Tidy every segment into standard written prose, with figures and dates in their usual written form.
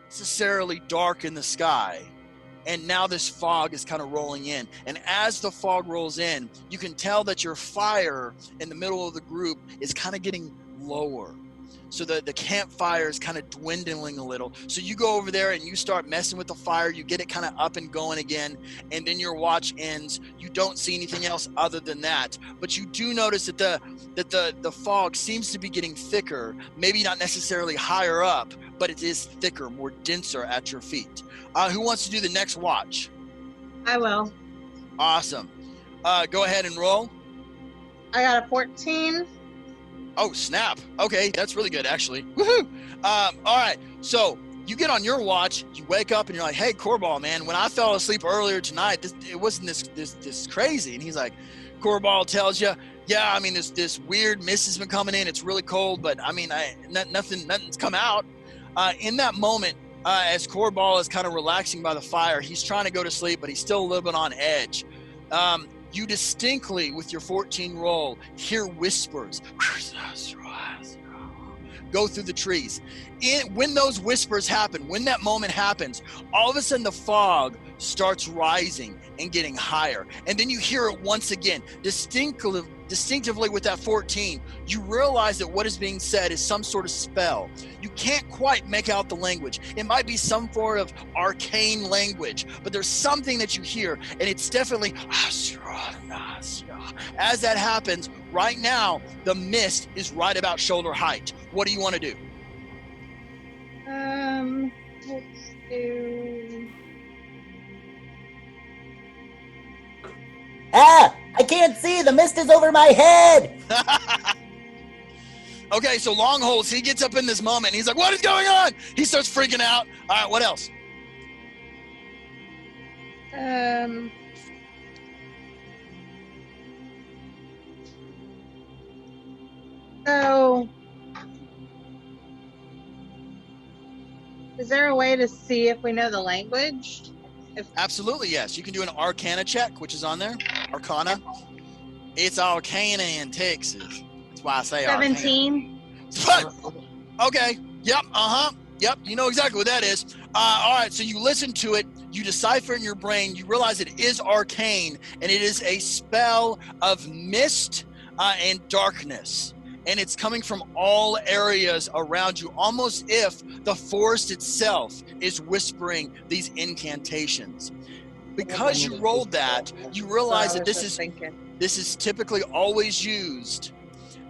necessarily dark in the sky. And now this fog is kind of rolling in. And as the fog rolls in, you can tell that your fire in the middle of the group is kind of getting lower. So the campfire is kind of dwindling a little. So you go over there and you start messing with the fire. You get it kind of up and going again. And then your watch ends. You don't see anything else other than that. But you do notice that the fog seems to be getting thicker. Maybe not necessarily higher up, but it is thicker, more denser at your feet. Who wants to do the next watch? I will. Awesome. Go ahead and roll. I got a 14. Oh, snap. Okay, that's really good, actually. Woohoo! All right, so you get on your watch, you wake up, and you're like, hey, Corball, man, when I fell asleep earlier tonight, it wasn't this crazy. And he's like, Corball tells you, yeah, I mean, this weird mist has been coming in. It's really cold, but, I mean, nothing's come out. In that moment, as Corball is kind of relaxing by the fire, he's trying to go to sleep, but he's still a little bit on edge. You distinctly, with your 14 roll, hear whispers go through the trees. When those whispers happen, when that moment happens, all of a sudden the fog starts rising and getting higher. And then you hear it once again, distinctively with that 14, you realize that what is being said is some sort of spell. You can't quite make out the language. It might be some sort of arcane language, but there's something that you hear, and it's definitely, as that happens, right now, the mist is right about shoulder height. What do you want to do? Let's do... I can't see. The mist is over my head. Okay, so Longholes, he gets up in this moment. And he's like, what is going on? He starts freaking out. All right, what else? So, is there a way to see if we know the language? Absolutely, yes. You can do an Arcana check, which is on there. Arcana. It's Arcana in Texas. That's why I say 17. Arcana. Okay. Yep. Yep. You know exactly what that is. All right. So you listen to it. You decipher in your brain. You realize it is arcane, and it is a spell of mist and darkness. And it's coming from all areas around you, almost if the forest itself is whispering these incantations. Because you rolled that, you realize that this is typically always used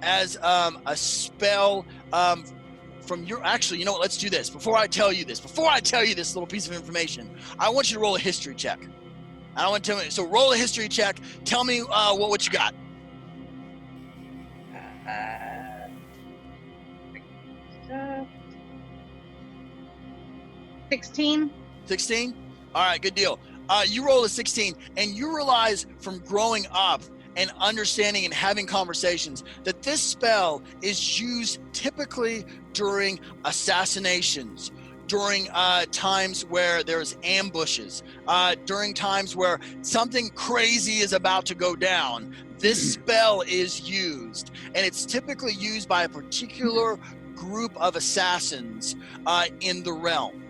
as a spell from your... Actually, you know what? Let's do this. Before I tell you this little piece of information, I want you to roll a history check. I don't want to tell me. So roll a history check. Tell me what you got. 16. 16? All right, good deal. You roll a 16, and you realize from growing up and understanding and having conversations that this spell is used typically during assassinations, during times where there's ambushes, during times where something crazy is about to go down. This spell is used, and it's typically used by a particular group of assassins in the realm.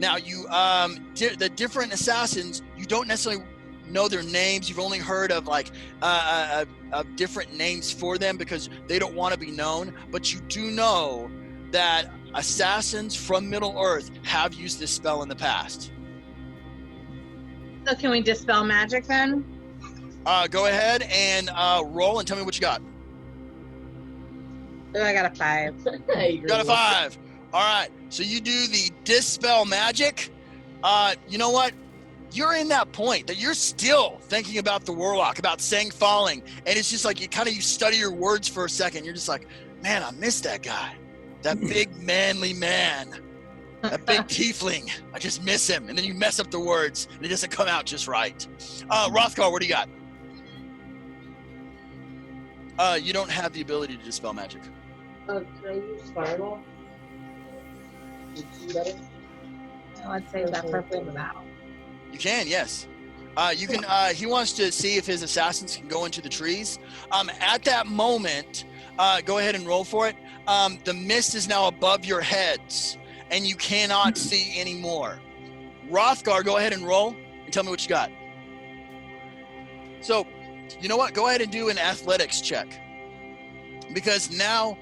Now, you the different assassins, you don't necessarily know their names. You've only heard of of different names for them because they don't want to be known. But you do know that assassins from Middle Earth have used this spell in the past. So can we dispel magic then? Go ahead and roll and tell me what you got. Oh, I got a 5. You got a 5. All right. So you do the dispel magic. You know what? You're in that point that you're still thinking about the warlock, about Sang falling. And it's just like you study your words for a second. You're just like, man, I miss that guy. That big manly man. That big tiefling. I just miss him. And then you mess up the words and it doesn't come out just right. Rothgar, what do you got? You don't have the ability to dispel magic. Can I use Fireball? Let's say that purple about. You can, yes. You can. He wants to see if his assassins can go into the trees. At that moment, go ahead and roll for it. The mist is now above your heads, and you cannot see anymore. Rothgar, go ahead and roll and tell me what you got. So, you know what? Go ahead and do an athletics check. Because now...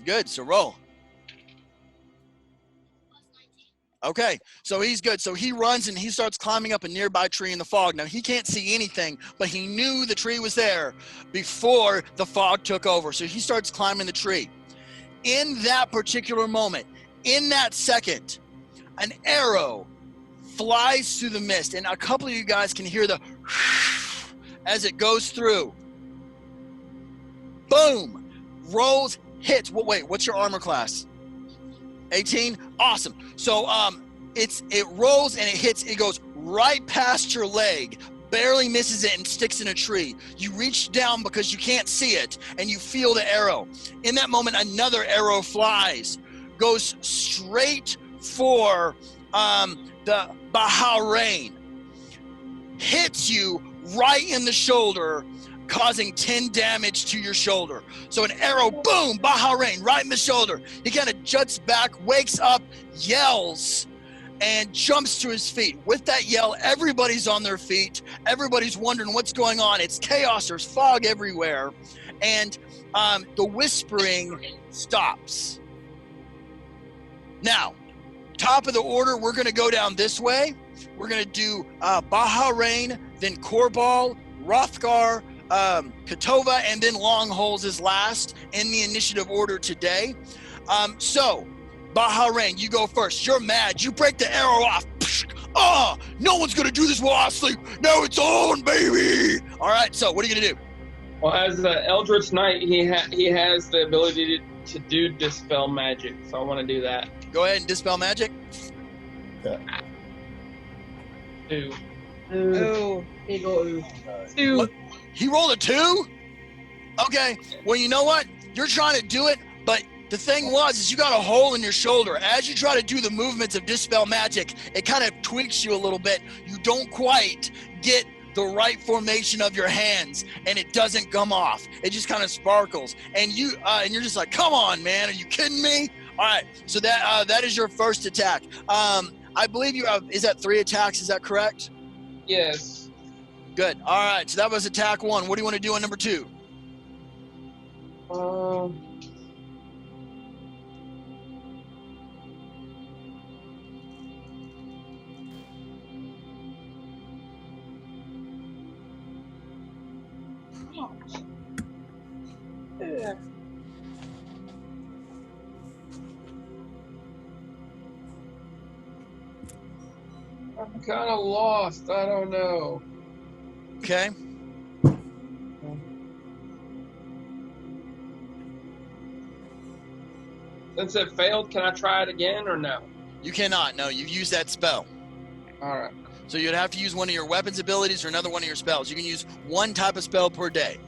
Good, so roll. Okay, so he's good. So he runs and he starts climbing up a nearby tree in the fog. Now, he can't see anything, but he knew the tree was there before the fog took over. So he starts climbing the tree. In that particular moment, in that second, an arrow flies through the mist, and a couple of you guys can hear the as it goes through. Boom! Rolls, hits. Well, wait, what's your armor class? 18? Awesome. So it rolls and it hits, it goes right past your leg, barely misses it and sticks in a tree. You reach down because you can't see it and you feel the arrow. In that moment, another arrow flies, goes straight for the Bahrain, hits you right in the shoulder, causing 10 damage to your shoulder. So an arrow, boom, Bahrain, right in the shoulder. He kind of juts back, wakes up, yells, and jumps to his feet. With that yell, everybody's on their feet. Everybody's wondering what's going on. It's chaos. There's fog everywhere. And the whispering stops. Now, top of the order, we're going to go down this way. We're going to do Bahrain, then Korbal, Rothgar, Katova, and then Longholes is last in the initiative order today. So, Bahrain, you go first. You're mad. You break the arrow off. Oh, no one's going to do this while I sleep. Now it's on, baby. All right, so what are you going to do? Well, as the Eldritch Knight, he has the ability to do Dispel Magic, so I want to do that. Go ahead and Dispel Magic. Two. Ooh. Big ol' ooh. Two. What? He rolled a 2? Okay. Well, you know what? You're trying to do it, but the thing is you got a hole in your shoulder. As you try to do the movements of Dispel Magic, it kind of tweaks you a little bit. You don't quite get the right formation of your hands, and it doesn't come off. It just kind of sparkles. And you're just like, come on, man. Are you kidding me? All right. So that is your first attack. I believe you have, is that 3 attacks? Is that correct? Yes. Good. All right. So that was attack 1. What do you want to do on number 2? Yeah. I'm kind of lost. I don't know. Okay. Since it failed, can I try it again or no? You cannot. No, you've used that spell. All right. So you'd have to use one of your weapons abilities or another one of your spells. You can use one type of spell per day.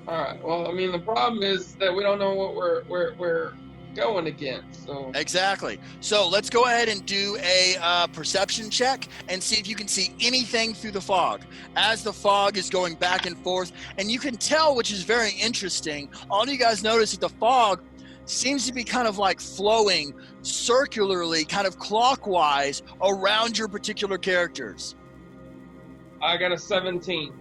All right. Well, I mean, the problem is that we don't know what we're going against. So Exactly. So let's go ahead and do a perception check and see if you can see anything through the fog. As the fog is going back and forth, and you can tell, which is very interesting, all you guys notice that the fog seems to be kind of like flowing circularly, kind of clockwise around your particular characters. I got a 17.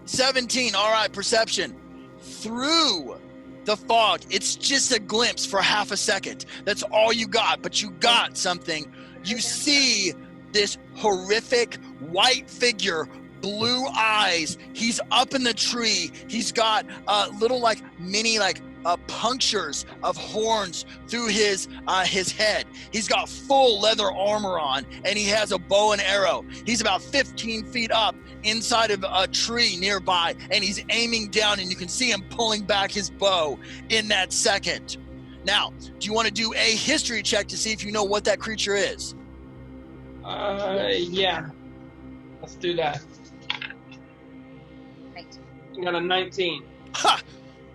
17. All right, perception. Through the fog, it's just a glimpse for half a second. That's all you got, but you got something. You see this horrific white figure, blue eyes. He's up in the tree. He's got little like mini like punctures of horns through his head. He's got full leather armor on, and he has a bow and arrow. He's about 15 feet up inside of a tree nearby, and he's aiming down, and you can see him pulling back his bow in that second. Now, do you want to do a history check to see if you know what that creature is? Yeah. Let's do that. I got a 19. Ha!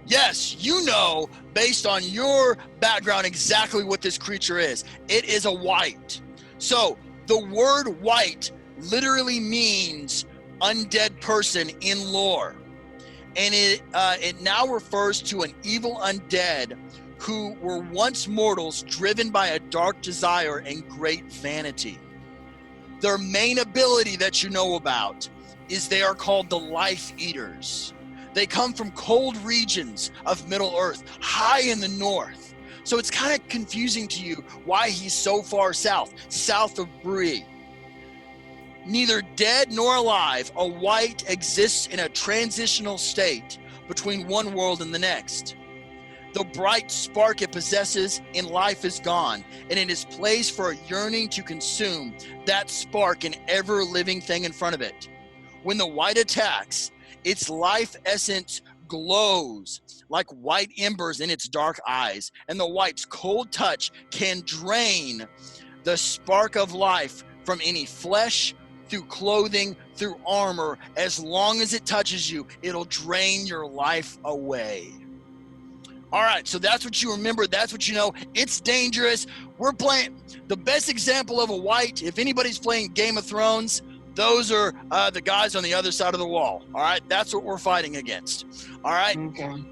Yes, you know, based on your background, exactly what this creature is. It is a wight. So the word wight literally means undead person in lore. and it now refers to an evil undead who were once mortals driven by a dark desire and great vanity. Their main ability that you know about is they are called the Life Eaters. They come from cold regions of Middle Earth, high in the north. So it's kind of confusing to you why he's so far south of Bree. Neither dead nor alive, a Wight exists in a transitional state between one world and the next. The bright spark it possesses in life is gone, and it is placed for a yearning to consume that spark in ever living thing in front of it. When the Wight attacks, its life essence glows like white embers in its dark eyes, and the Wight's cold touch can drain the spark of life from any flesh, through clothing, through armor. As long as it touches you, it'll drain your life away. All right, so that's what you remember. That's what you know. It's dangerous. We're playing the best example of a Wight. If anybody's playing Game of Thrones, those are the guys on the other side of the wall. All right, that's what we're fighting against. All right. Okay.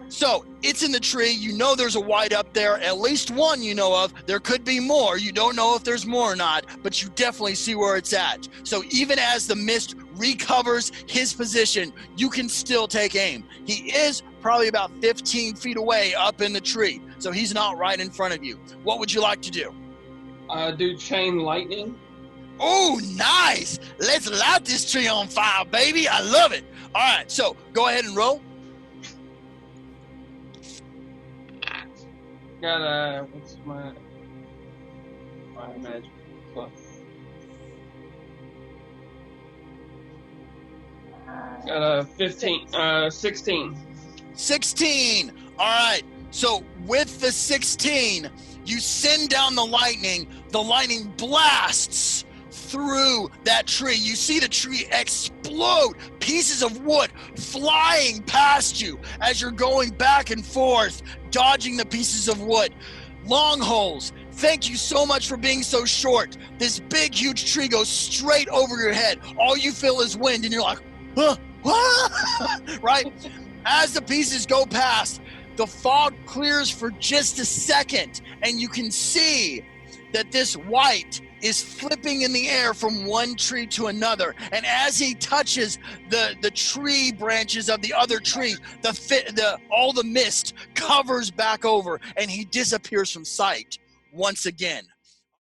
So it's in the tree. You know there's a Wight up there, at least one you know of. There could be more. You don't know if there's more or not, but you definitely see where it's at. So even as the mist recovers his position, you can still take aim. He is probably about 15 feet away up in the tree, so he's not right in front of you. What would you like to do? Do chain lightning. Oh, nice. Let's light this tree on fire, baby. I love it. All right, so go ahead and roll. Got what's my magic plus? Got a 16. 16. All right. So with the 16, you send down the lightning. The lightning blasts through that tree. You see the tree explode, pieces of wood flying past you as you're going back and forth, dodging the pieces of wood. Long holes. Thank you so much for being so short. This big, huge tree goes straight over your head. All you feel is wind, and you're like, huh, right? As the pieces go past, the fog clears for just a second, and you can see that this Wight is flipping in the air from one tree to another. And as he touches the tree branches of the other tree, all the mist covers back over, and he disappears from sight once again.